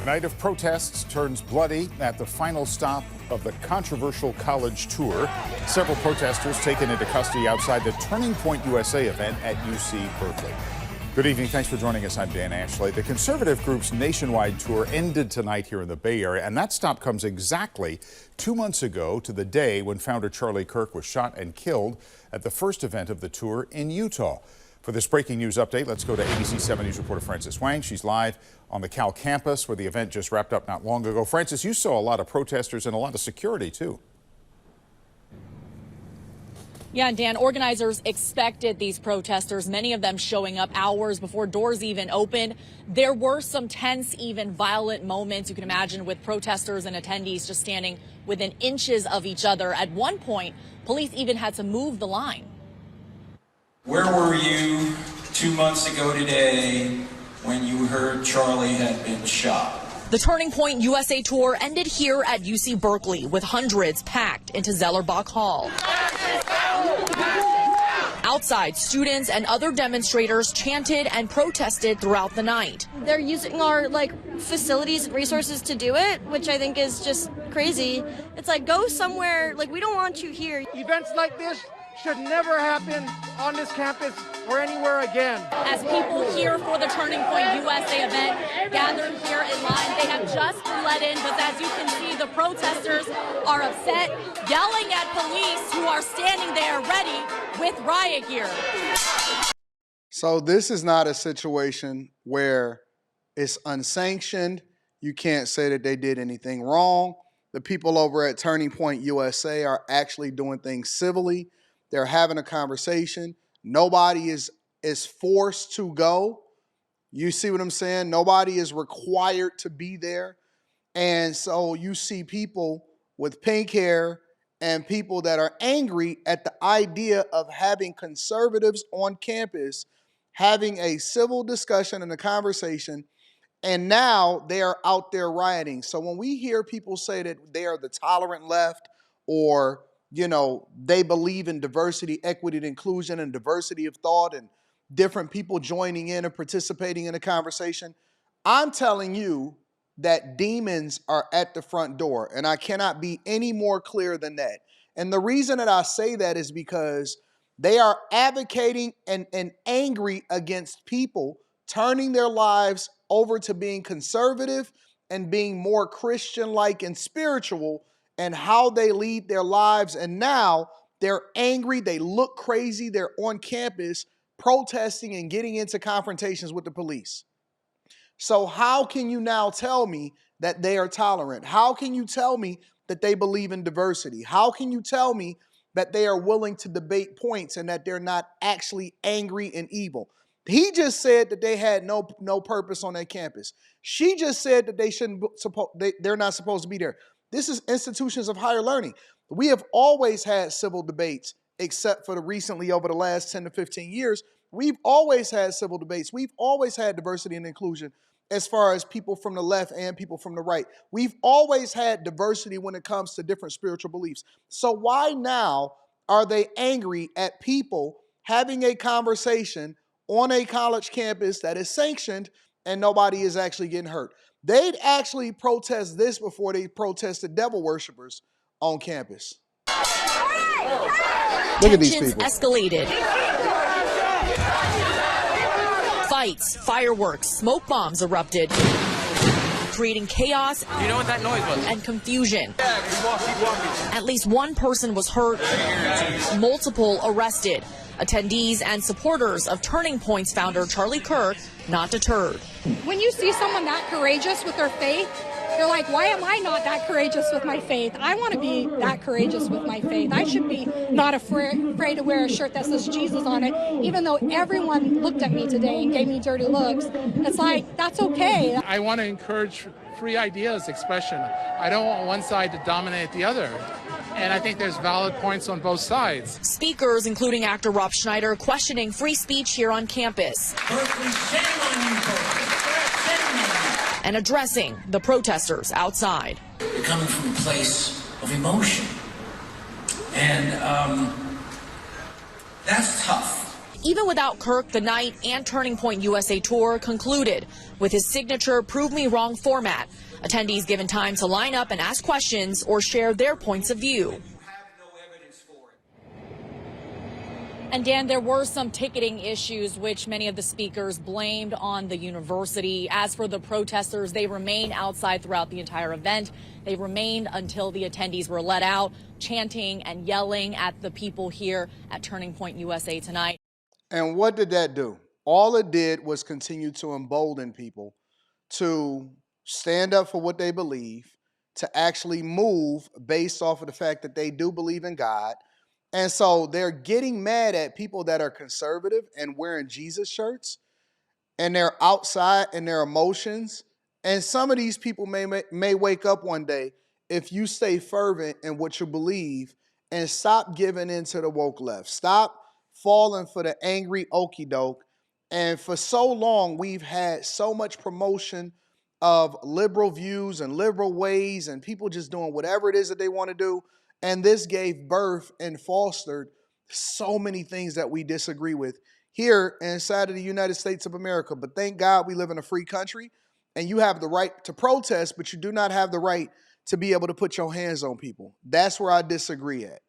Night of protests turns bloody at the final stop of the controversial college tour. Several protesters taken into custody outside the Turning Point USA event at UC Berkeley. Good evening. Thanks for joining us. I'm Dan Ashley. The conservative group's nationwide tour ended tonight here in the Bay Area, and that stop comes exactly 2 months ago to the day when founder Charlie Kirk was shot and killed at the first event of the tour in Utah. For this breaking news update, let's go to ABC 7 News reporter Frances Wang. She's live on the Cal campus where the event just wrapped up not long ago. Frances, you saw a lot of protesters and a lot of security, too. Yeah, Dan, organizers expected these protesters, many of them showing up hours before doors even opened. There were some tense, even violent moments you can imagine with protesters and attendees just standing within inches of each other. At one point, police even had to move the line. Where were you 2 months ago today when you heard Charlie had been shot? The Turning Point USA tour ended here at UC Berkeley with hundreds packed into Zellerbach Hall. Outside, students and other demonstrators chanted and protested throughout the night. They're using our facilities and resources to do it, which I think is just crazy. It's like, go somewhere, we don't want you here. Events like this should never happen on this campus or anywhere again. As people here for the Turning Point USA event gathered here in line, they have just been let in, but as you can see, the protesters are upset, yelling at police who are standing there ready with riot gear. So this is not a situation where it's unsanctioned. You can't say that they did anything wrong. The people over at Turning Point USA are actually doing things civilly. They're having a conversation. Nobody is forced to go. You see what I'm saying? Nobody is required to be there. And so you see people with pink hair and people that are angry at the idea of having conservatives on campus having a civil discussion and a conversation, and now they are out there rioting. So when we hear people say that they are the tolerant left, or they believe in diversity, equity, and inclusion, and diversity of thought, and different people joining in and participating in a conversation, I'm telling you that demons are at the front door, and I cannot be any more clear than that. And the reason that I say that is because they are advocating and angry against people turning their lives over to being conservative and being more Christian-like and spiritual, and how they lead their lives. And now they're angry, they look crazy, they're on campus protesting and getting into confrontations with the police. So how can you now tell me that they are tolerant? How can you tell me that they believe in diversity? How can you tell me that they are willing to debate points and that they're not actually angry and evil? He just said that they had no purpose on that campus. She just said that they're not supposed to be there. This is institutions of higher learning. We have always had civil debates, except for recently over the last 10 to 15 years. We've always had civil debates. We've always had diversity and inclusion as far as people from the left and people from the right. We've always had diversity when it comes to different spiritual beliefs. So why now are they angry at people having a conversation on a college campus that is sanctioned and nobody is actually getting hurt? They'd actually protest this before they protested devil worshipers on campus. Look at these people. Escalated. Fights, fireworks, smoke bombs erupted, creating chaos and confusion. At least one person was hurt, multiple arrested. Attendees and supporters of Turning Point's founder Charlie Kirk not deterred. When you see someone that courageous with their faith, you're like, why am I not that courageous with my faith? I want to be that courageous with my faith. I should be not afraid to wear a shirt that says Jesus on it, even though everyone looked at me today and gave me dirty looks. It's like, that's okay. I want to encourage free ideas expression. I don't want one side to dominate the other. And I think there's valid points on both sides. Speakers, including actor Rob Schneider, questioning free speech here on campus. Berkeley, shame on you, Berkeley. Shame on you. And addressing the protesters outside. You're coming from a place of emotion. And that's tough. Even without Kirk, the night and Turning Point USA tour concluded with his signature Prove Me Wrong format. Attendees given time to line up and ask questions or share their points of view. And Dan, there were some ticketing issues which many of the speakers blamed on the university. As for the protesters, they remained outside throughout the entire event. They remained until the attendees were let out, chanting and yelling at the people here at Turning Point USA tonight. And what did that do? All it did was continue to embolden people to stand up for what they believe, to actually move based off of the fact that they do believe in God. And so they're getting mad at people that are conservative and wearing Jesus shirts, and they're outside in their emotions. And some of these people may wake up one day if you stay fervent in what you believe and stop giving in to the woke left. Stop falling for the angry okie doke. And for so long, we've had so much promotion of liberal views and liberal ways and people just doing whatever it is that they want to do. And this gave birth and fostered so many things that we disagree with here inside of the United States of America. But thank God we live in a free country and you have the right to protest, but you do not have the right to be able to put your hands on people. That's where I disagree at.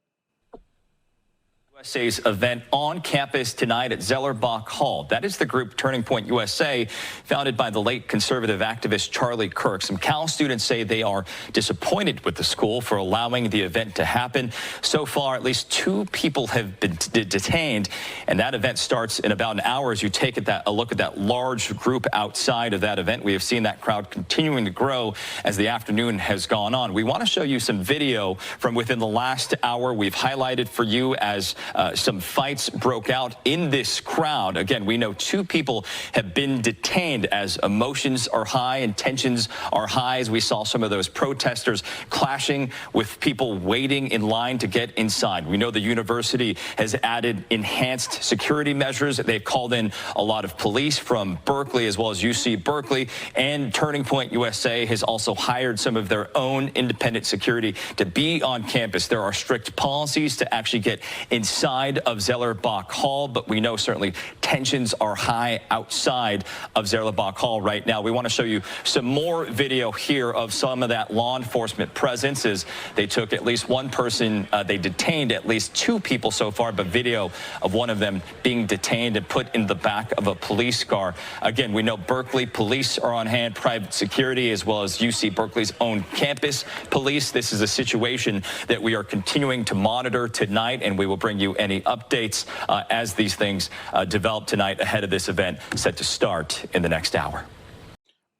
USA's event on campus tonight at Zellerbach Hall. That is the group Turning Point USA, founded by the late conservative activist Charlie Kirk. Some Cal students say they are disappointed with the school for allowing the event to happen. So far, at least 2 people have been detained, and that event starts in about an hour as you take a look at that large group outside of that event. We have seen that crowd continuing to grow as the afternoon has gone on. We want to show you some video from within the last hour. We've highlighted for you as some fights broke out in this crowd. Again, we know 2 people have been detained as emotions are high and tensions are high, as we saw some of those protesters clashing with people waiting in line to get inside. We know the university has added enhanced security measures. They've called in a lot of police from Berkeley as well as UC Berkeley, and Turning Point USA has also hired some of their own independent security to be on campus. There are strict policies to actually get inside of Zellerbach Hall, but we know certainly tensions are high outside of Zellerbach Hall right now. We want to show you some more video here of some of that law enforcement presence as they took at least one person, they detained at least 2 people so far, but video of one of them being detained and put in the back of a police car. Again, we know Berkeley police are on hand, private security, as well as UC Berkeley's own campus police. This is a situation that we are continuing to monitor tonight, and we will bring you any updates as these things develop tonight ahead of this event set to start in the next hour.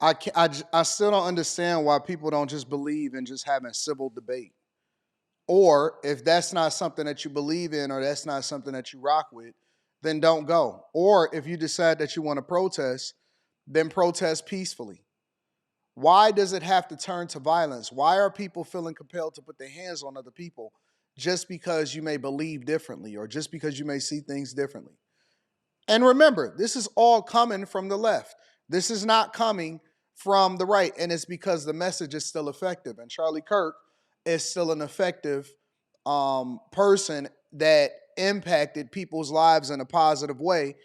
I still don't understand why people don't just believe in just having civil debate. Or if that's not something that you believe in or that's not something that you rock with, then don't go. Or if you decide that you want to protest, then protest peacefully. Why does it have to turn to violence? Why are people feeling compelled to put their hands on other people just because you may believe differently or just because you may see things differently? And remember, this is all coming from the left. This is not coming from the right, and it's because the message is still effective. And Charlie Kirk is still an effective person that impacted people's lives in a positive way,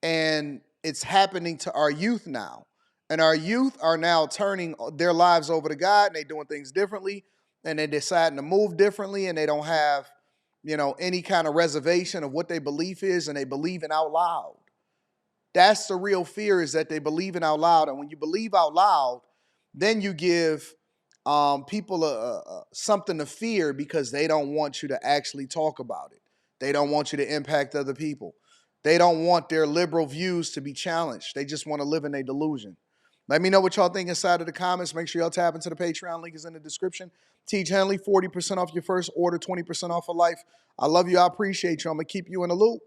and it's happening to our youth now. And our youth are now turning their lives over to God, and they're doing things differently, and they're deciding to move differently, and they don't have, any kind of reservation of what their belief is, and they believing out loud. That's the real fear, is that they believing out loud. And when you believe out loud, then you give people something to fear because they don't want you to actually talk about it. They don't want you to impact other people. They don't want their liberal views to be challenged. They just want to live in a delusion. Let me know what y'all think inside of the comments. Make sure y'all tap into the Patreon. Link is in the description. Teach Henley, 40% off your first order, 20% off for life. I love you. I appreciate you. I'm going to keep you in the loop.